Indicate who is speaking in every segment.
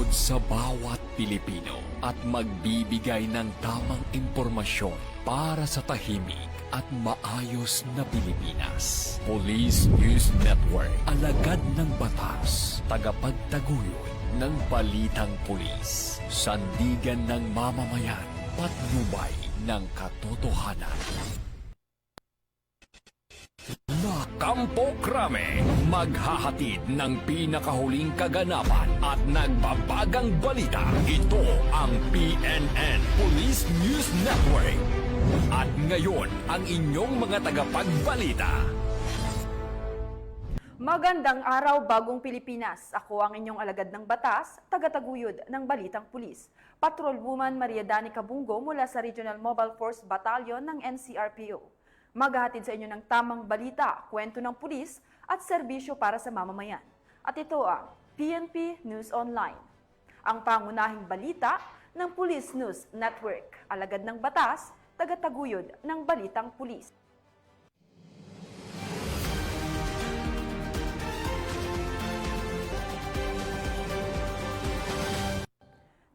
Speaker 1: tagataguyod sa bawat Pilipino at magbibigay ng tamang impormasyon para sa tahimik at maayos na Pilipinas. Police News Network, alagad ng batas, tagapagtaguyod ng balitang pulis, sandigan ng mamamayan, patnubay ng katotohanan. Kampo Krame, maghahatid ng pinakahuling kaganapan at nagbabagang balita. Ito ang PNN Police News Network. At ngayon, ang inyong mga tagapagbalita.
Speaker 2: Magandang araw, Bagong Pilipinas. Ako ang inyong alagad ng batas, tagataguyod ng Balitang Pulis. Patrolwoman Maria Danica Bungo mula sa Regional Mobile Force Battalion ng NCRPO. Maghahatid sa inyo ng tamang balita, kwento ng pulis at serbisyo para sa mamamayan. At ito ang PNP News Online. Ang pangunahing balita ng Police News Network. Alagad ng batas, tagataguyod ng Balitang Pulis.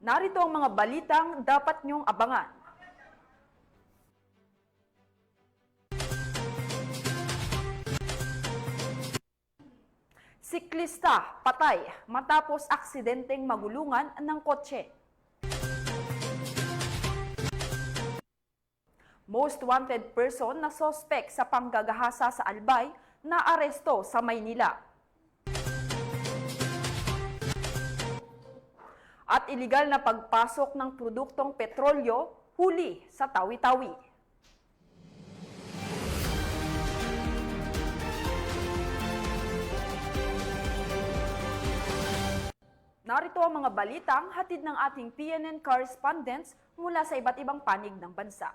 Speaker 2: Narito ang mga balitang dapat niyong abangan. Siklista patay matapos aksidenteng magulungan ng kotse. Most wanted person na sospek sa panggagahasa sa Albay na aresto sa Maynila. At iligal na pagpasok ng produktong petrolyo huli sa Tawi-Tawi. Narito ang mga balitang hatid ng ating PNN correspondents mula sa iba't ibang panig ng bansa.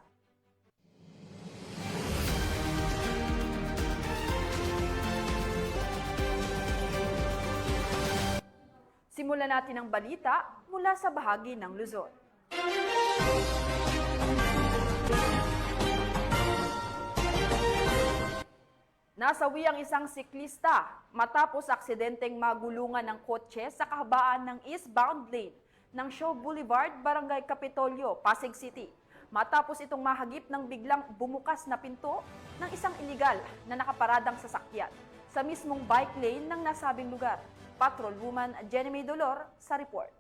Speaker 2: Simulan natin ang balita mula sa bahagi ng Luzon. Nasawi ang isang siklista matapos aksidenteng magulungan ng kotse sa kahabaan ng eastbound lane ng Shaw Boulevard, Barangay Capitolio, Pasig City. Matapos itong mahagip ng biglang bumukas na pinto ng isang iligal na nakaparadang sasakyan sa mismong bike lane ng nasabing lugar. Patrolwoman Jenny May Dolor sa report.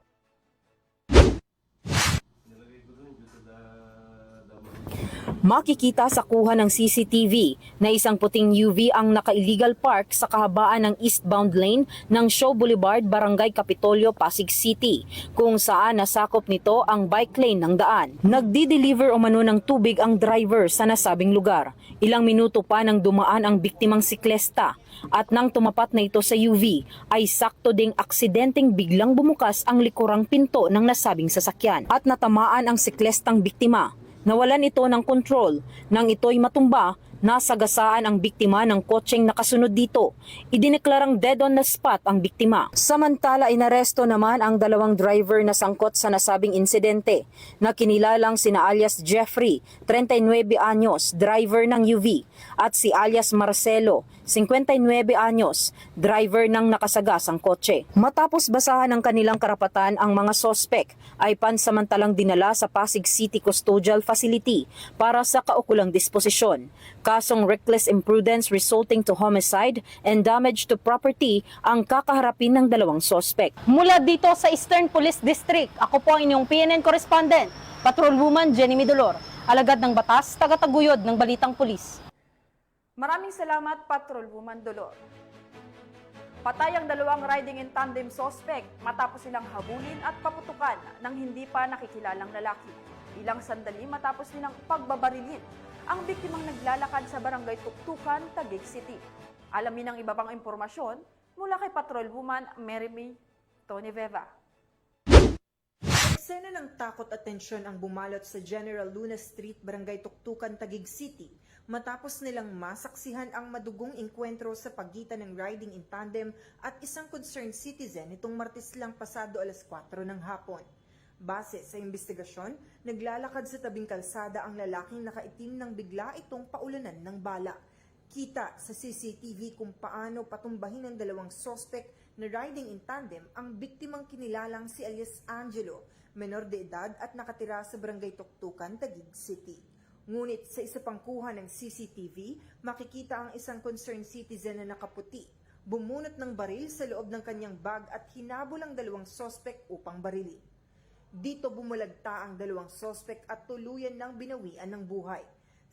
Speaker 3: Makikita sa kuha ng CCTV na isang puting UV ang naka-illegal park sa kahabaan ng eastbound lane ng Shaw Boulevard, Barangay Capitolio, Pasig City, kung saan nasakop nito ang bike lane ng daan. Nagdi-deliver umano ng tubig ang driver sa nasabing lugar. Ilang minuto pa nang dumaan ang biktimang siklesta at nang tumapat na ito sa UV ay sakto ding aksidenteng biglang bumukas ang likurang pinto ng nasabing sasakyan at natamaan ang siklestang biktima. Nawalan ito ng kontrol. Nang ito'y matumba, nasagasaan ang biktima ng kotseng nakasunod dito. Idineklarang dead on the spot ang biktima. Samantala, inaresto naman ang dalawang driver na sangkot sa nasabing insidente na kinilalang sina alias Jeffrey, 39 anyos, driver ng UV, at si alias Marcelo, 59 anyos, driver ng nakasagasang kotse. Matapos basahan ng kanilang karapatan, ang mga sospek ay pansamantalang dinala sa Pasig City Custodial Facility para sa kaukulang disposisyon. Kasong reckless imprudence resulting to homicide and damage to property ang kakaharapin ng dalawang sospek.
Speaker 4: Mula dito sa Eastern Police District, ako po ang inyong PNN correspondent, Patrolwoman Jenny Midolor, alagad ng batas, tagataguyod ng Balitang Pulis.
Speaker 2: Maraming salamat, Patrolwoman Dolor. Patay ang dalawang riding in tandem suspect matapos silang habulin at paputukan ng hindi pa nakikilalang lalaki. Ilang sandali matapos nilang pagbabarilin ang biktimang naglalakad sa Barangay Tuktukan, Taguig City. Alamin ang iba pang impormasyon mula kay Patrolwoman Mary May Toniveva.
Speaker 5: Eksena ng takot at tensyon ang bumalot sa General Luna Street, Barangay Tuktukan, Taguig City matapos nilang masaksihan ang madugong engkwentro sa pagitan ng riding in tandem at isang concerned citizen itong Martes lang pasado alas 4 ng hapon. Base sa investigasyon, naglalakad sa tabing kalsada ang lalaking nakaitim nang bigla itong paulanan ng bala. Kita sa CCTV kung paano patumbahin ng dalawang sospek na riding in tandem ang biktimang kinilalang si alias Angelo, menor de edad at nakatira sa Barangay Tuktukan, Taguig City. Ngunit sa isa pang kuha ng CCTV, makikita ang isang concerned citizen na nakaputi, bumunot ng baril sa loob ng kanyang bag at hinabol ang dalawang sospek upang barilin. Dito bumulagta ang dalawang sospek at tuluyan ng binawian ng buhay.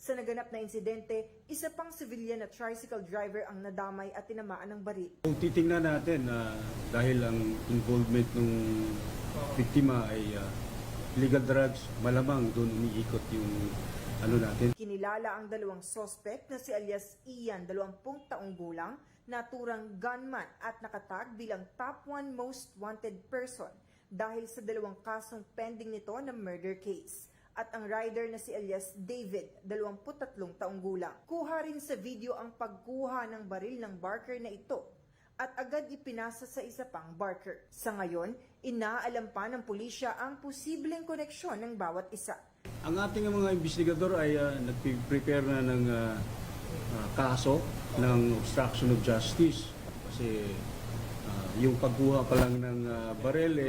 Speaker 5: Sa naganap na insidente, isa pang civilian na tricycle driver ang nadamay at tinamaan ng baril.
Speaker 6: Kung titingnan natin na dahil ang involvement ng biktima ay illegal drugs, malamang doon umiikot yung natin.
Speaker 5: Kinilala ang dalawang sospek na si alias Ian, 20 taong gulang, naturang gunman at nakatag bilang top 1 most wanted person dahil sa dalawang kasong pending nito na murder case. At ang rider na si alias David, 23 taong gulang. Kuha rin sa video ang pagkuha ng baril ng barker na ito at agad ipinasa sa isa pang barker. Sa ngayon, inaalam pa ng pulisya ang posibleng koneksyon ng bawat isa.
Speaker 6: Ang ating mga investigador ay nag-prepare na ng kaso ng obstruction of justice kasi yung pagkuha pa lang ng baril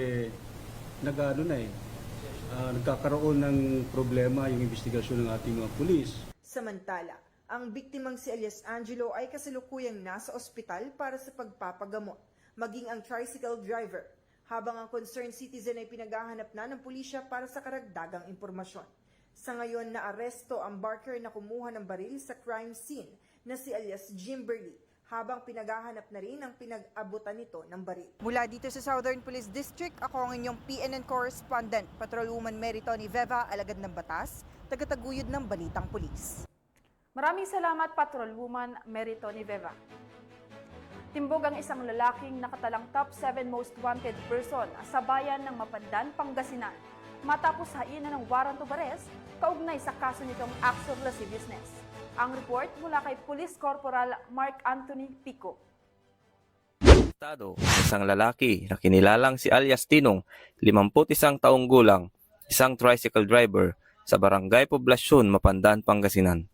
Speaker 6: nagkakaroon ng problema yung investigasyon ng ating mga pulis.
Speaker 5: Samantala, ang biktimang si alias Angelo ay kasalukuyang nasa ospital para sa pagpapagamot, maging ang tricycle driver, habang ang concerned citizen ay pinaghahanap na ng pulisya para sa karagdagang impormasyon. Sa ngayon, naaresto ang barker na kumuha ng baril sa crime scene na si alias Jimberly, habang pinaghahanap na rin ang pinag-abutan nito ng baril. Mula dito sa Southern Police District, ako ang inyong PNN correspondent, Patrolwoman Meritoni Veva, alagad ng batas, tagataguyod ng Balitang Pulis.
Speaker 2: Maraming salamat, Patrolwoman Meritoni Veva. Timbog ang isang lalaking nakatalang top 7 most wanted person sa bayan ng Mapandan, Pangasinan, matapos hainan ng warrant of arrest kaugnay sa kaso nitong acts of lasciviousness. Ang report mula kay Police Corporal Mark Anthony Pico.
Speaker 7: Isang lalaki na kinilalang si alias Tinong, 51 taong gulang, isang tricycle driver sa Barangay Poblasyon, Mapandan, Pangasinan.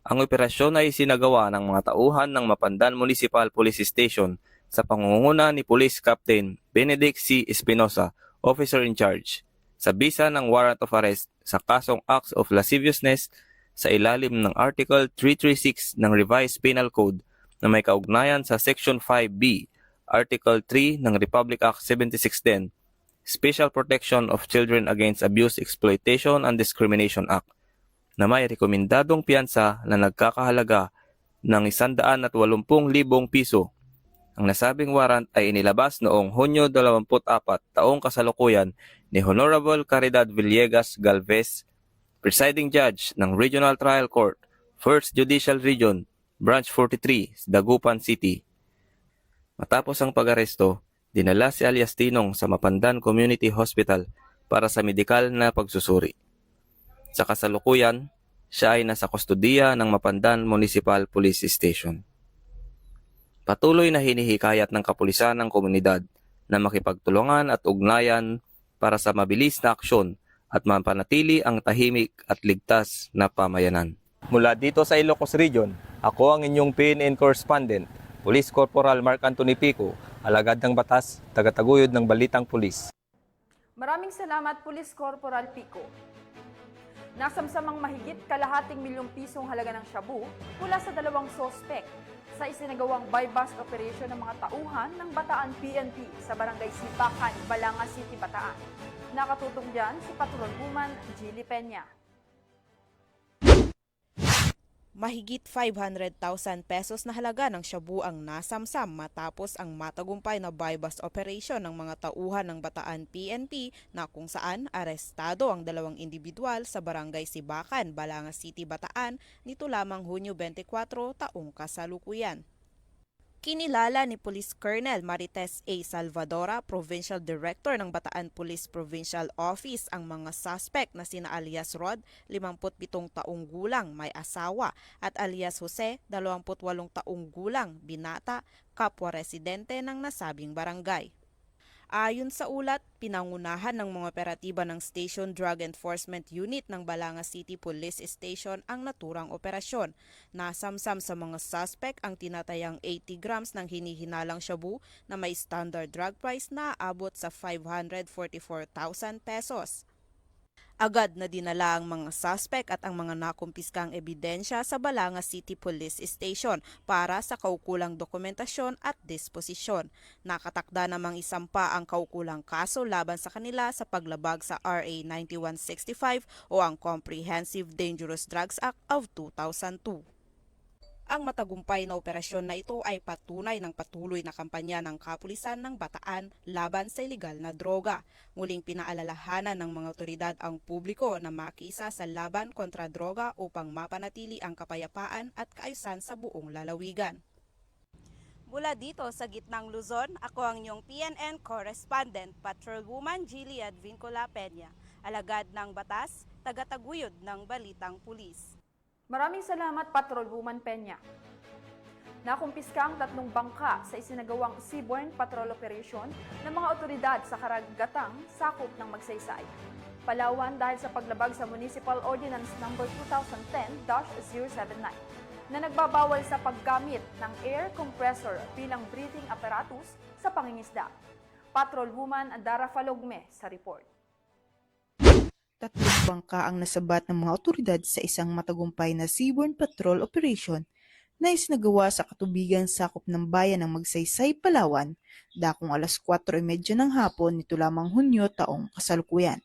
Speaker 7: Ang operasyon ay sinagawa ng mga tauhan ng Mapandan Municipal Police Station sa pangunguna ni Police Captain Benedict C. Espinosa, Officer in Charge, sa bisa ng warrant of arrest sa kasong acts of lasciviousness sa ilalim ng Article 336 ng Revised Penal Code na may kaugnayan sa Section 5B, Article 3 ng Republic Act 7610, Special Protection of Children Against Abuse, Exploitation and Discrimination Act, na may rekomendadong piyansa na nagkakahalaga ng 180,000 piso. Ang nasabing warrant ay inilabas noong Hunyo 24, taong kasalukuyan ni Honorable Caridad Villegas Galvez, Presiding Judge ng Regional Trial Court, 1st Judicial Region, Branch 43, Dagupan City. Matapos ang pag-aresto, dinala si alias Tinong sa Mapandan Community Hospital para sa medikal na pagsusuri. Sa kasalukuyan, siya ay nasa kustodiya ng Mapandan Municipal Police Station. Patuloy na hinihikayat ng kapulisan ng komunidad na makipagtulungan at ugnayan para sa mabilis na aksyon at mapanatili ang tahimik at ligtas na pamayanan.
Speaker 8: Mula dito sa Ilocos Region, ako ang inyong PNN correspondent, Police Corporal Mark Anthony Pico, alagad ng batas, tagataguyod ng Balitang Pulis.
Speaker 2: Maraming salamat, Police Corporal Pico. Nasamsamang mahigit kalahating milyong pisong halaga ng shabu mula sa dalawang sospek sa isinagawang buy-bust operation ng mga tauhan ng Bataan PNP sa Barangay Sipakan, Balanga City, Bataan. Nakatutong dyan si Patrolwoman Jilly Peña.
Speaker 9: Mahigit 500,000 pesos na halaga ng shabu ang nasamsam matapos ang matagumpay na buy-bust operation ng mga tauhan ng Bataan PNP na kung saan arestado ang dalawang individual sa Barangay Sibakan, Balanga City, Bataan nito lamang Hunyo 24 taong kasalukuyan. Kinilala ni Police Colonel Marites A. Salvadora, Provincial Director ng Bataan Police Provincial Office, ang mga suspect na sina alias Rod, 57 taong gulang, may asawa, at alias Jose, 28 taong gulang, binata, kapwa residente ng nasabing barangay. Ayon sa ulat, pinangunahan ng mga operatiba ng Station Drug Enforcement Unit ng Balanga City Police Station ang naturang operasyon. Nasamsam sa mga suspect ang tinatayang 80 grams ng hinihinalang shabu na may standard drug price na aabot sa 544,000 pesos. Agad na dinala ang mga suspect at ang mga nakumpiskang ebidensya sa Balanga City Police Station para sa kaukulang dokumentasyon at disposisyon. Nakatakda namang isampa ang kaukulang kaso laban sa kanila sa paglabag sa RA 9165 o ang Comprehensive Dangerous Drugs Act of 2002. Ang matagumpay na operasyon na ito ay patunay ng patuloy na kampanya ng kapulisan ng Bataan laban sa ilegal na droga. Muling pinaalalahanan ng mga otoridad ang publiko na makiisa sa laban kontra droga upang mapanatili ang kapayapaan at kaayusan sa buong lalawigan. Mula dito sa gitnang Luzon, ako ang inyong PNN correspondent, Patrolwoman Jilly Advincula Peña, alagad ng batas, tagataguyod ng Balitang Pulis.
Speaker 2: Maraming salamat, Patrolwoman Peña. Nakumpiska ang 3 bangka sa isinagawang seaborne patrol operation ng mga otoridad sa karagatang sakop ng Magsaysay, Palawan dahil sa paglabag sa Municipal Ordinance No. 2010-079 na nagbabawal sa paggamit ng air compressor bilang breathing apparatus sa pangingisda. Patrolwoman Dara Falogme sa report.
Speaker 10: 3 bangka ang nasabat ng mga otoridad sa isang matagumpay na seaborne patrol operation na isinagawa sa katubigan sakop ng bayan ng Magsaysay, Palawan, dakong alas 4:30 ng hapon nito lamang Hunyo taong kasalukuyan.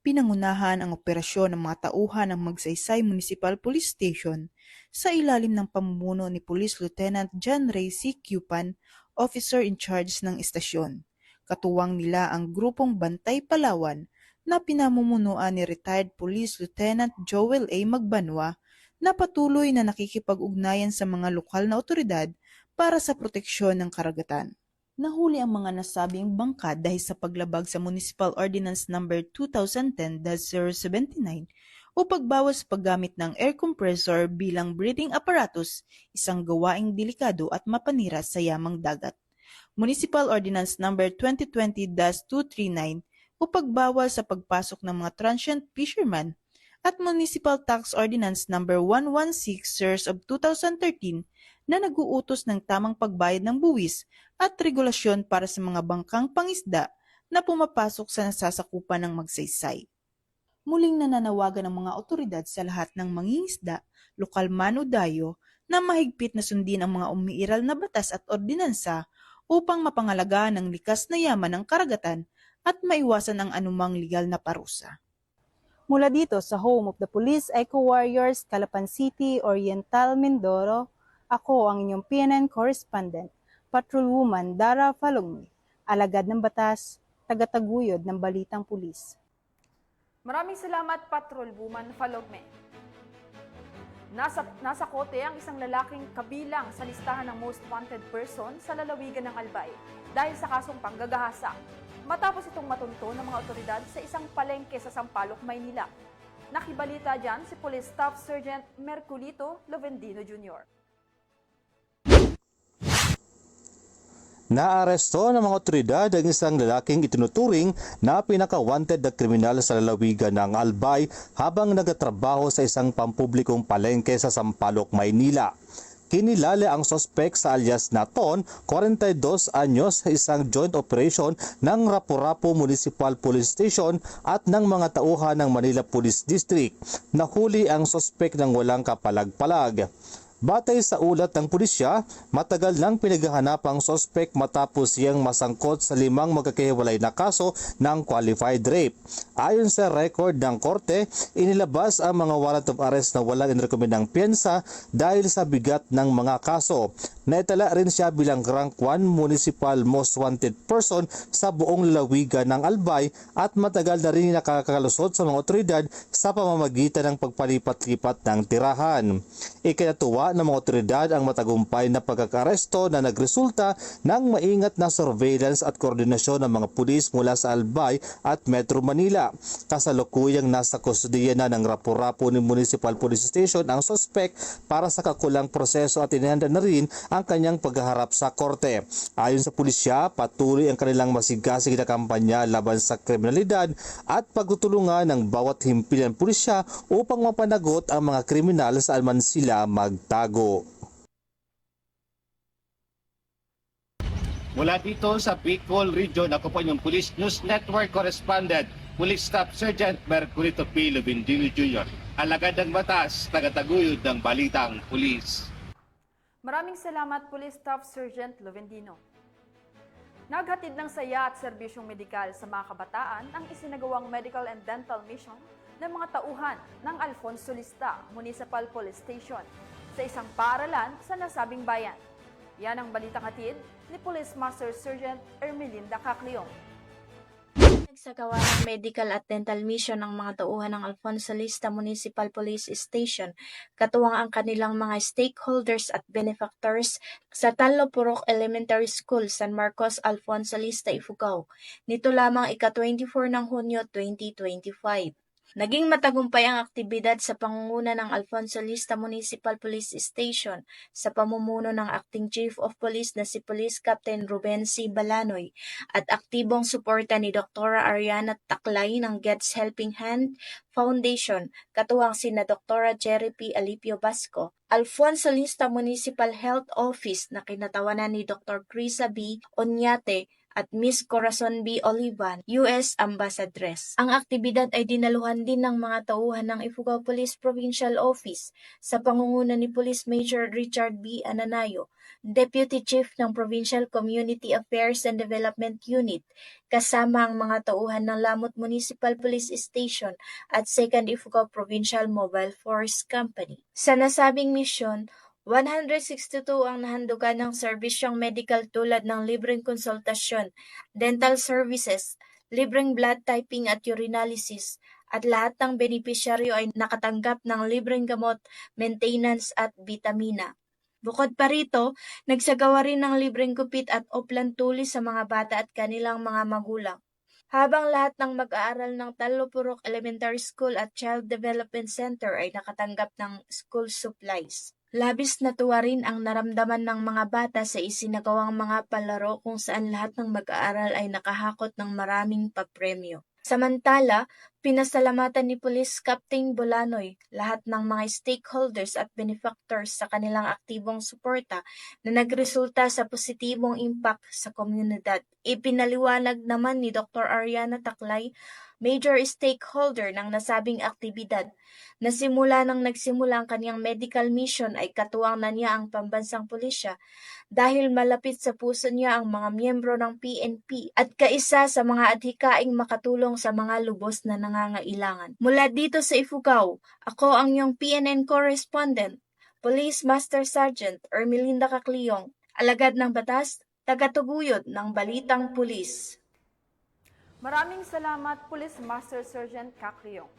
Speaker 10: Pinangunahan ang operasyon ng mga tauhan ng Magsaysay Municipal Police Station sa ilalim ng pamumuno ni Police Lieutenant John Ray C. Cupan, officer in charge ng istasyon. Katuwang nila ang grupong Bantay Palawan na pinamumunuan ni retired Police Lieutenant Joel A. Magbanwa na patuloy na nakikipag-ugnayan sa mga lokal na otoridad para sa proteksyon ng karagatan. Nahuli ang mga nasabing bangka dahil sa paglabag sa Municipal Ordinance No. 2010-079 o pagbawas sa paggamit ng air compressor bilang breathing apparatus, isang gawaing delikado at mapanira sa yamang dagat. Municipal Ordinance No. 2020-239 o pagbawal sa pagpasok ng mga transient fishermen at Municipal Tax Ordinance No. 116 Series of 2013 na nag-uutos ng tamang pagbayad ng buwis at regulasyon para sa mga bangkang pangisda na pumapasok sa nasasakupan ng Magsaysay. Muling nananawagan ng mga otoridad sa lahat ng mangingisda, lokal man o dayo, na mahigpit na sundin ang mga umiiral na batas at ordinansa upang mapangalagaan ang likas na yaman ng karagatan at maiwasan ang anumang legal na parusa.
Speaker 4: Mula dito sa home of the Police Eco Warriors, Calapan City, Oriental, Mindoro, ako ang inyong PNN correspondent, Patrolwoman Dara Falogme, alagad ng batas, tagataguyod ng Balitang Pulis.
Speaker 2: Maraming salamat, Patrolwoman Falogme. Nasa kote ang isang lalaking kabilang sa listahan ng most wanted person sa lalawigan ng Albay dahil sa kasong panggagahasa. Matapos itong matunto ng mga otoridad sa isang palengke sa Sampaloc, Maynila. Nakibalita dyan si Police Staff Sergeant Merculito Lovendino Jr.
Speaker 11: Naaresto ng mga otoridad ang isang lalaking itinuturing na pinaka-wanted na kriminal sa lalawigan ng Albay habang nagtatrabaho sa isang pampublikong palengke sa Sampaloc, Maynila. Kinilala ang sospek sa alias na Ton, 42 anyos, sa isang joint operation ng Rapu-Rapu Municipal Police Station at ng mga tauhan ng Manila Police District. Nahuli ang sospek ng walang kapalag-palag. Batay sa ulat ng pulisya, matagal nang pinaghahanap ang sospek matapos siyang masangkot sa 5 magkakahiwalay na kaso ng qualified rape. Ayon sa record ng korte, inilabas ang mga warrant of arrest na walang inirekomendang piyensa dahil sa bigat ng mga kaso. Naitala rin siya bilang rank 1 municipal most wanted person sa buong lalawigan ng Albay at matagal na rin nakakalusot sa mga otoridad sa pamamagitan ng pagpalipat-lipat ng tirahan. Ikinatuwa Ginawa ng mga otoridad ang matagumpay na pagkakaresto na nagresulta ng maingat na surveillance at koordinasyon ng mga pulis mula sa Albay at Metro Manila. Kasalukuyang nasa kustudiya na ng Rapu-Rapu ni Municipal Police Station ang sospek para sa kakulang proseso at inihanda na rin ang kanyang paghaharap sa korte. Ayon sa pulisya, patuloy ang kanilang masigasig na kampanya laban sa kriminalidad at pagtutulungan ng bawat himpilan pulisya upang mapanagot ang mga kriminal saan man sila magtago.
Speaker 12: Mula dito sa Bicol Region, ako po yung Police News Network Correspondent, Police Staff Sergeant Mercurito P. Lubindilio Jr., alagad ng batas, tagataguyod ng balitang pulis.
Speaker 2: Maraming salamat, Police Staff Sergeant Lovendino. Naghatid ng saya at serbisyong medikal sa mga kabataan ang isinagawang medical and dental mission ng mga tauhan ng Alfonso Lista Municipal Police Station sa isang paaralan sa nasabing bayan. Yan ang balitang hatid ni Police Master Sergeant Ermelinda Cacleong.
Speaker 13: Nagsagawa ng medical at dental mission ng mga tauhan ng Alfonso Lista Municipal Police Station, katuwang ang kanilang mga stakeholders at benefactors sa Tallo Purok Elementary School, San Marcos, Alfonso Lista, Ifugao. Nito lamang ika-24 ng Hunyo 2025. Naging matagumpay ang aktibidad sa pangunguna ng Alfonso Lista Municipal Police Station sa pamumuno ng Acting Chief of Police na si Police Captain Ruben C. Balanoy at aktibong suporta ni Dr. Ariana Taklay ng Gets Helping Hand Foundation, katuwang sina Dr. Jerry P. Alipio Basco, Alfonso Lista Municipal Health Office na kinatawanan ni Dr. Crisa B. Onyate at Miss Corazon B. Olivan, U.S. Ambassadress. Ang aktibidad ay dinaluhan din ng mga tauhan ng Ifugao Police Provincial Office sa pangunguna ni Police Major Richard B. Ananayo, Deputy Chief ng Provincial Community Affairs and Development Unit, kasama ang mga tauhan ng Lamot Municipal Police Station at 2nd Ifugao Provincial Mobile Force Company. Sa nasabing misyon, 162 ang nahandugan ng serbisyong medical tulad ng libreng konsultasyon, dental services, libreng blood typing at urinalysis, at lahat ng benepisyaryo ay nakatanggap ng libreng gamot, maintenance at vitamina. Bukod pa rito, nagsagawa rin ng libreng gupit at oplan tulis sa mga bata at kanilang mga magulang. Habang lahat ng mag-aaral ng Tallo Purok Elementary School at Child Development Center ay nakatanggap ng school supplies. Labis na tuwa rin ang naramdaman ng mga bata sa isinagawang mga palaro kung saan lahat ng mag-aaral ay nakahakot ng maraming papremyo. Samantala, pinasalamatan ni Police Captain Bolanoy lahat ng mga stakeholders at benefactors sa kanilang aktibong suporta na nagresulta sa positibong impact sa komunidad. Ipinaliwanag naman ni Dr. Ariana Taklay, major stakeholder ng nasabing aktibidad, na simula nang nagsimula ang kanyang medical mission ay katuwang na niya ang pambansang pulisya dahil malapit sa puso niya ang mga miyembro ng PNP at kaisa sa mga adhikaing makatulong sa mga lubos na nangangailangan. Mula dito sa Ifugao, ako ang iyong PNN correspondent, Police Master Sergeant Ermelinda Cacleong, alagad ng batas, tagatuguyod ng balitang pulis.
Speaker 2: Maraming salamat, Police Master Sergeant Cacleong.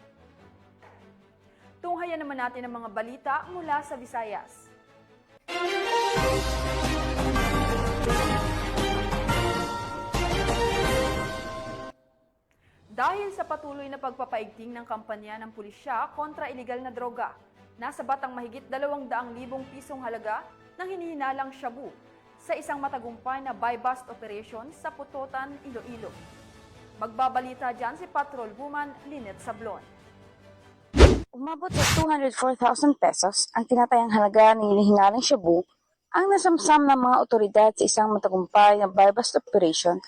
Speaker 2: Tunghayan naman natin ang mga balita mula sa Visayas. Dahil sa patuloy na pagpapaigting ng kampanya ng pulisya kontra iligal na droga, nasa batang mahigit 200,000 pisong halaga ng hinihinalang shabu sa isang matagumpay na buy-bust operation sa Putotan, Iloilo. Magbabalita dyan si Patrol Woman Lynette Sablon.
Speaker 14: Umabot sa 204,000 pesos ang tinatayang halaga ng hinihinalang shabu ang nasamsam ng mga otoridad sa isang matagumpay na buy-bust operation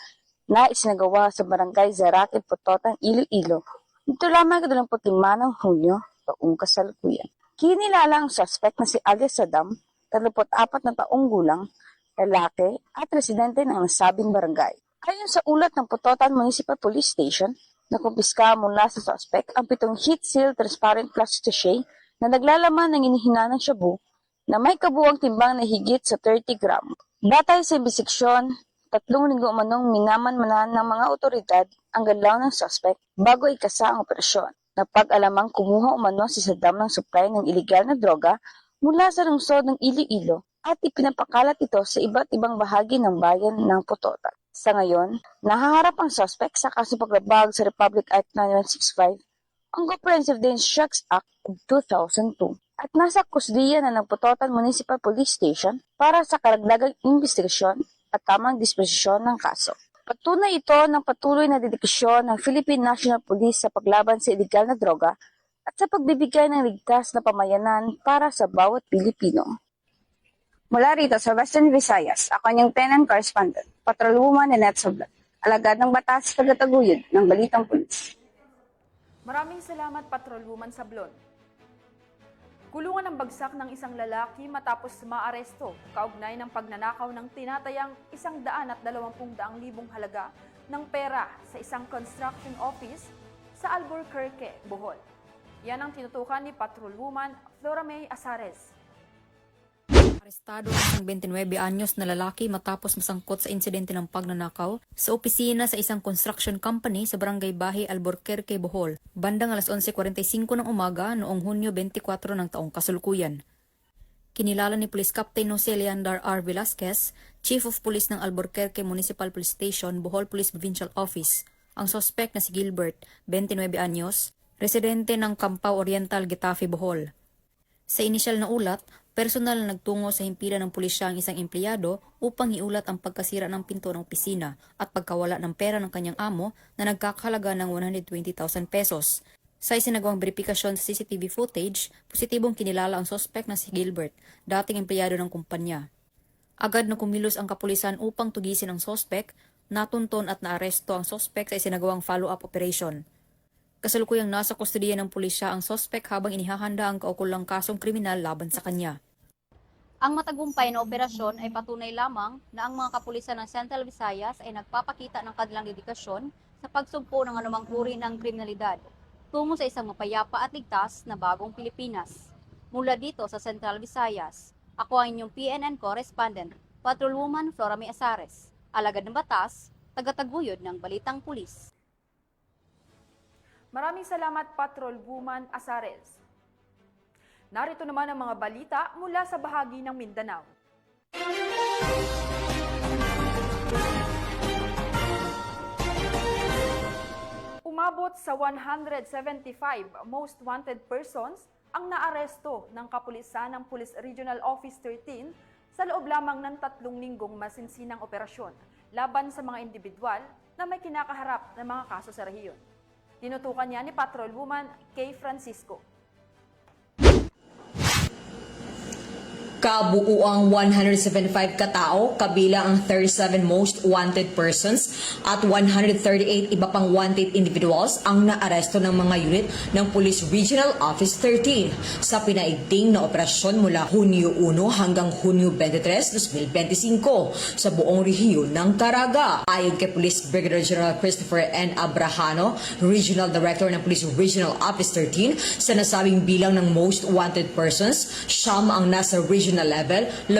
Speaker 14: na isinagawa sa Barangay Zaraque, Putotan, Iloilo. Ito lamang 25 ng Hunyo, taong kasalukuyan. Kinilala ang suspect na si Alias Saddam, 34 na taong gulang, lalaki at residente ng nasabing barangay. Ayon sa ulat ng Putotan Municipal Police Station, nakumpiska mula sa suspect ang 7 heat-sealed transparent plastic sachet na naglalaman ng inihinanang shabu na may kabuuang timbang na higit sa 30 gram. Batay sa investigasyon, 3 linggo umanong minaman-manan ng mga otoridad ang galaw ng suspect bago ikasa ang operasyon. Napag-alamang kumuha umano si Saddam ng supply ng iligal na droga mula sa lungsod ng Iloilo at ipinapakalat ito sa iba't ibang bahagi ng bayan ng Pototan. Sa ngayon, nahaharap ang suspect sa kasong paglabag sa Republic Act 9165, ang Comprehensive Dangerous Drugs Act of 2002, at nasa kusdiya na ng Pototan Municipal Police Station para sa karagdagang investigasyon at tamang disposisyon ng kaso. Patunay ito ng patuloy na dedikasyon ng Philippine National Police sa paglaban sa iligal na droga at sa pagbibigay ng ligtas na pamayanan para sa bawat Pilipino. Mula rito sa Western Visayas, ako niyang tenant correspondent, Patrolwoman Nanette Soblat, alagad ng batas tagataguyod ng Balitang Pulis.
Speaker 2: Maraming salamat, Patrolwoman Sablon. Kulungan ang bagsak ng isang lalaki matapos maaresto kaugnay ng pagnanakaw ng tinatayang 120,000 halaga ng pera sa isang construction office sa Albuquerque, Bohol. Yan ang tinutukan ni Patrolwoman Flora May Azares.
Speaker 15: Arestado ang 29 anyos na lalaki matapos masangkot sa insidente ng pagnanakaw sa opisina sa isang construction company sa Barangay Bahi, Albuquerque, Bohol, bandang alas 11:45 ng umaga noong Hunyo 24 ng taong kasalukuyan. Kinilala ni Police Captain Jose Leandar R. Velasquez, Chief of Police ng Albuquerque Municipal Police Station, Bohol Police Provincial Office, ang suspect na si Gilbert, 29 anyos, residente ng Campao Oriental, Getafe, Bohol. Sa inisyal na ulat, personal na nagtungo sa himpilan ng pulisya ang isang empleyado upang iulat ang pagkasira ng pinto ng opisina at pagkawala ng pera ng kanyang amo na nagkakahalaga ng 120,000 pesos. Sa isinagawang beripikasyon sa CCTV footage, positibong kinilala ang suspect na si Gilbert, dating empleyado ng kumpanya. Agad na kumilos ang kapulisan upang tugisin ang suspect, natunton at naaresto ang suspect sa isinagawang follow-up operation. Kasalukuyang nasa kustodiya ng pulisya ang suspect habang inihahanda ang kaukulang kasong kriminal laban sa kanya.
Speaker 3: Ang matagumpay na operasyon ay patunay lamang na ang mga kapulisan ng Central Visayas ay nagpapakita ng kanilang dedikasyon sa pagsugpo ng anumang uri ng kriminalidad tungo sa isang mapayapa at ligtas na bagong Pilipinas. Mula dito sa Central Visayas, ako ang inyong PNN correspondent, Patrolwoman Flora May Azares, alagad ng batas, tagataguyod ng Balitang Pulis.
Speaker 2: Maraming salamat, Patrolwoman Azares. Narito naman ang mga balita mula sa bahagi ng Mindanao. Umabot sa 175 most wanted persons ang naaresto ng kapulisan ng Police Regional Office 13 sa loob lamang ng 3 linggong masinsinang operasyon laban sa mga individual na may kinakaharap ng mga kaso sa rehiyon. Tinutukan niya ni Patrolwoman Kay Francisco.
Speaker 16: Kabuuang 175 katao, kabilang ang 37 most wanted persons at 138 iba pang wanted individuals ang naaresto ng mga unit ng Police Regional Office 13 sa pinaigting na operasyon mula Hunyo 1 hanggang Hunyo 23, 2025 sa buong rehiyon ng Caraga. Ayon kay Police Brigadier General Christopher N. Abrahano, Regional Director ng Police Regional Office 13, sa nasabing bilang ng most wanted persons, 9 ang nasa regional level, 15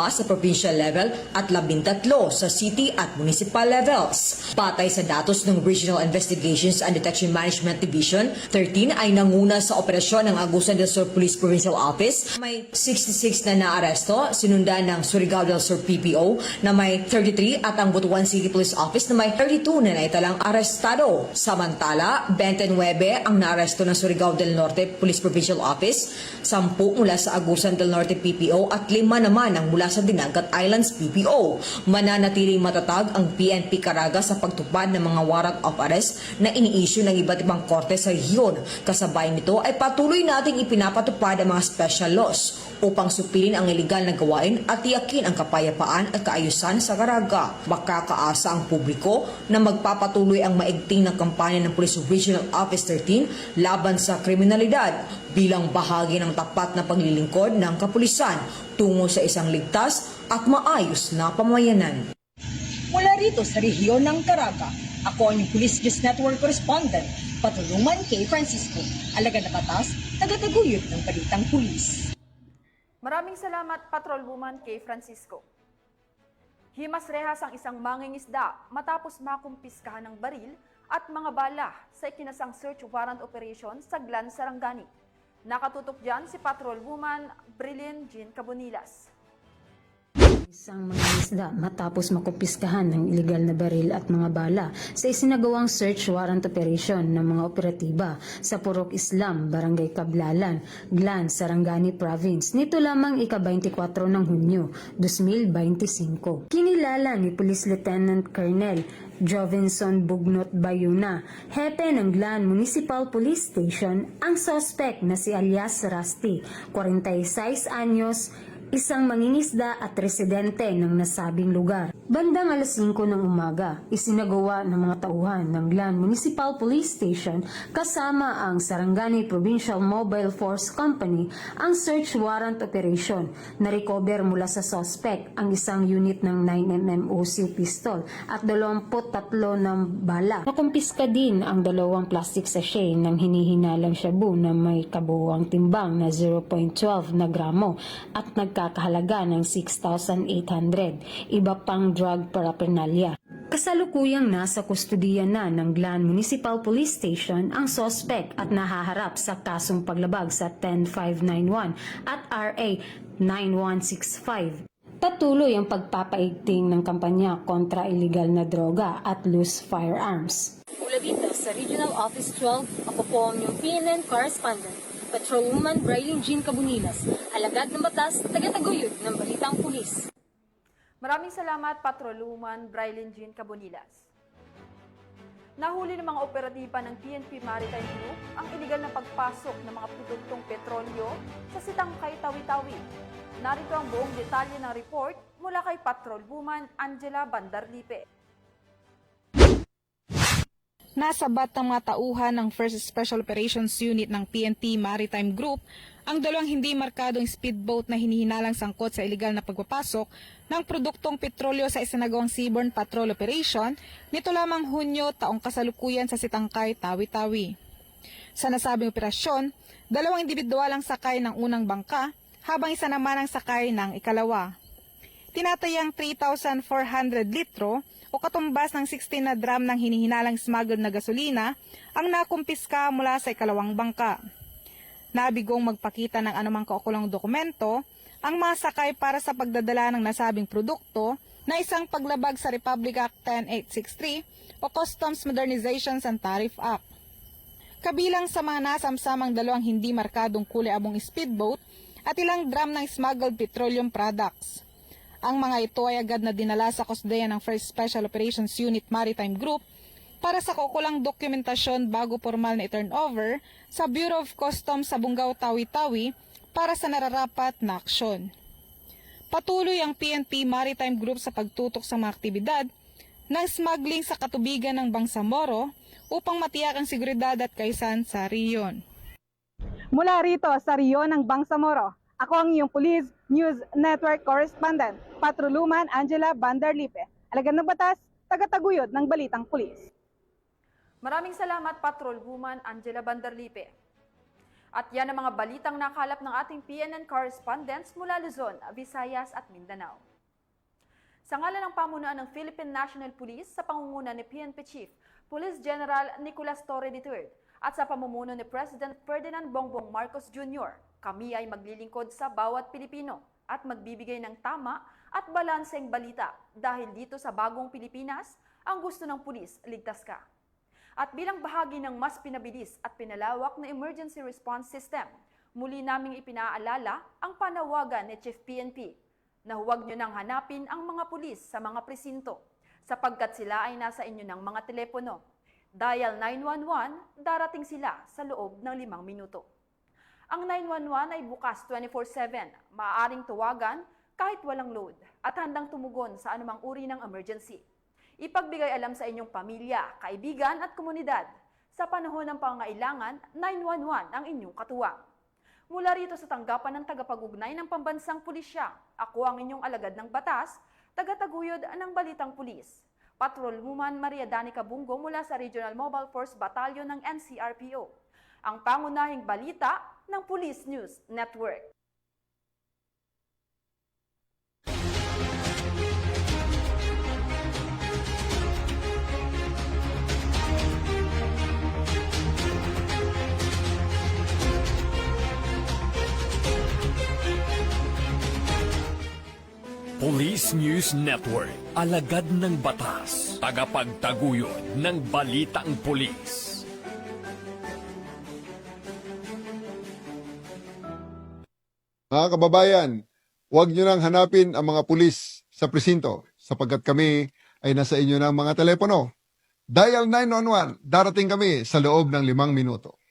Speaker 16: sa provincial level at 13 sa city at municipal levels. Batay sa datos ng Regional Investigations and Detection Management Division, 13 ay nanguna sa operasyon ng Agusan del Sur Police Provincial Office. May 66 na naaresto, sinundan ng Surigao del Sur PPO na may 33 at ang Butuan City Police Office na may 32 na naitalang arestado. Samantala, 29 ang naaresto ng Surigao del Norte Police Provincial Office, 10 mula sa Agusan del Norte PPO at 5 naman ang mula sa Dinagat Islands PPO. Mananatiling matatag ang PNP Caraga sa pagtupad ng mga warrant of arrest na ini-issue ng iba't ibang korte sa rehiyon. Kasabay nito ay patuloy nating ipinapatupad ang mga special laws upang supilin ang iligal na gawain at tiyakin ang kapayapaan at kaayusan sa Caraga. Makakaasa ang publiko na magpapatuloy ang maigting na kampanya ng Police Regional Office 13 laban sa kriminalidad bilang bahagi ng tapat na paglilingkod ng kapulisan tungo sa isang ligtas at maayos na pamayanan. Mula rito sa rehiyon ng Caraga, ako ang Police News Network Correspondent, Patrolwoman Kay Francisco, alagad na batas, tagataguyod ng Balitang Pulis.
Speaker 2: Maraming salamat, Patrolwoman Kay Francisco. Himas rehas ang isang mangingisda matapos makumpiskahan ng baril at mga bala sa ikinasang search warrant operation sa Glan, Sarangani. Nakatutok dyan si Patrolwoman Brilliant Jean Cabonilas.
Speaker 3: Isang mga isda matapos makumpiskahan ng ilegal na baril at mga bala sa isinagawang search warrant operation ng mga operatiba sa Purok Islam, Barangay Cablalan, Glan, Sarangani Province nito lamang ika-24 ng Hunyo 2025. Kinilala ni Police Lieutenant Colonel Jovinson Bugnot Bayuna, hepe ng Glan Municipal Police Station, ang suspect na si alias Rusty, 46 anyos, isang mangingisda at residente ng nasabing lugar. Bandang alas 5 ng umaga, isinagawa ng mga tauhan ng Glan Municipal Police Station kasama ang Sarangani Provincial Mobile Force Company ang search warrant operation. Na-recover mula sa suspect ang isang unit ng 9mm Uzi pistol at 23 ng bala. Nakumpiska din ang 2 plastic sachet ng hinihinalang shabu na may kabuuang timbang na 0.12 na gramo at nagkakahalaga ng 6,800. Iba pang drug paraphernalia. Kasalukuyang nasa kustudiya na ng Glan Municipal Police Station ang suspect at nahaharap sa kasong paglabag sa 10591 at RA 9165. Patuloy ang pagpapaigting ng kampanya kontra iligal na droga at loose firearms.
Speaker 15: Mula dito sa Regional Office 12, ako po ang inyong PNN correspondent, Patrolwoman Brilliant Jean Cabonilas, alagad ng batas, tagataguyod ng Balitang Pulis.
Speaker 2: Maraming salamat, Patrolwoman Brilliant Jean Cabonilas. Nahuli ng mga operatiba ng PNP Maritime Group ang iligal na pagpasok ng mga produktong petrolyo sa Sitangkay, Tawi-Tawi. Narito ang buong detalye ng report mula kay Patrolwoman Angela Bandarlipe.
Speaker 17: Nasabat ng mga tauhan ng 1st Special Operations Unit ng PNP Maritime Group ang 2 hindi markadong speedboat na hinihinalang sangkot sa iligal na pagpapasok ng produktong petrolyo sa isinagawang seaborne patrol operation nito lamang Hunyo taong kasalukuyan sa Sitangkay, Tawi-Tawi. Sa nasabing operasyon, 2 individual ang sakay ng unang bangka habang isa naman ang sakay ng ikalawa. Tinatayang 3,400 litro o katumbas ng 16 na drum ng hinihinalang smuggled na gasolina ang nakumpiska mula sa ikalawang bangka. Nabigong magpakita ng anumang kaukulang dokumento ang mga sakay para sa pagdadala ng nasabing produkto na isang paglabag sa Republic Act 10863 o Customs Modernizations and Tariff Act. Kabilang sa mga nasamsamang 2 hindi markadong kulay abong speedboat at ilang drum ng smuggled petroleum products. Ang mga ito ay agad na dinala sa kusdeya ng 1st Special Operations Unit Maritime Group para sa kaukulang dokumentasyon bago formal na i-turnover sa Bureau of Customs sa Bungaw, Tawi-Tawi para sa nararapat na aksyon. Patuloy ang PNP Maritime Group sa pagtutok sa mga aktibidad ng smuggling sa katubigan ng Bangsamoro upang matiyak ang seguridad at kaisan sa riyon.
Speaker 4: Mula rito sa riyon ng Bangsamoro, ako ang iyong Police News Network Correspondent, Patrolwoman Angela Bandarlipe, alagad ng batas, tagataguyod ng Balitang Pulis.
Speaker 2: Maraming salamat, Patrolwoman Angela Bandarlipe. At yan ang mga balitang nakalap ng ating PNN correspondents mula Luzon, Visayas at Mindanao. Sa ngalan ng pamunuan ng Philippine National Police sa pangunguna ni PNP Chief Police General Nicolas Torre III at sa pamumuno ni President Ferdinand Bongbong Marcos Jr., kami ay maglilingkod sa bawat Pilipino at magbibigay ng tama at balanseng balita dahil dito sa bagong Pilipinas, ang gusto ng pulis, ligtas ka. At bilang bahagi ng mas pinabilis at pinalawak na emergency response system, muli naming ipinaalala ang panawagan ni Chief PNP na huwag nyo nang hanapin ang mga pulis sa mga presinto sapagkat sila ay nasa inyo ng mga telepono. Dial 911, darating sila sa loob ng 5 minuto. Ang 911 ay bukas 24/7, maaaring tawagan kahit walang load at handang tumugon sa anumang uri ng emergency. Ipagbigay alam sa inyong pamilya, kaibigan at komunidad. Sa panahon ng pangailangan, 911 ang inyong katuwang. Mula rito sa tanggapan ng tagapag-ugnay ng Pambansang Pulisya, ako ang inyong alagad ng batas, tagataguyod ng Balitang Pulis. Patrolwoman Maria Danica Bungo mula sa Regional Mobile Force Battalion ng NCRPO. Ang pangunahing balita ng Police News Network.
Speaker 1: Police News Network, alagad ng batas, tagapagtaguyod ng balitang pulis.
Speaker 18: Mga kababayan, huwag nyo nang hanapin ang mga pulis sa presinto sapagkat kami ay nasa inyo ng mga telepono. Dial 911, darating kami sa loob ng 5 minuto.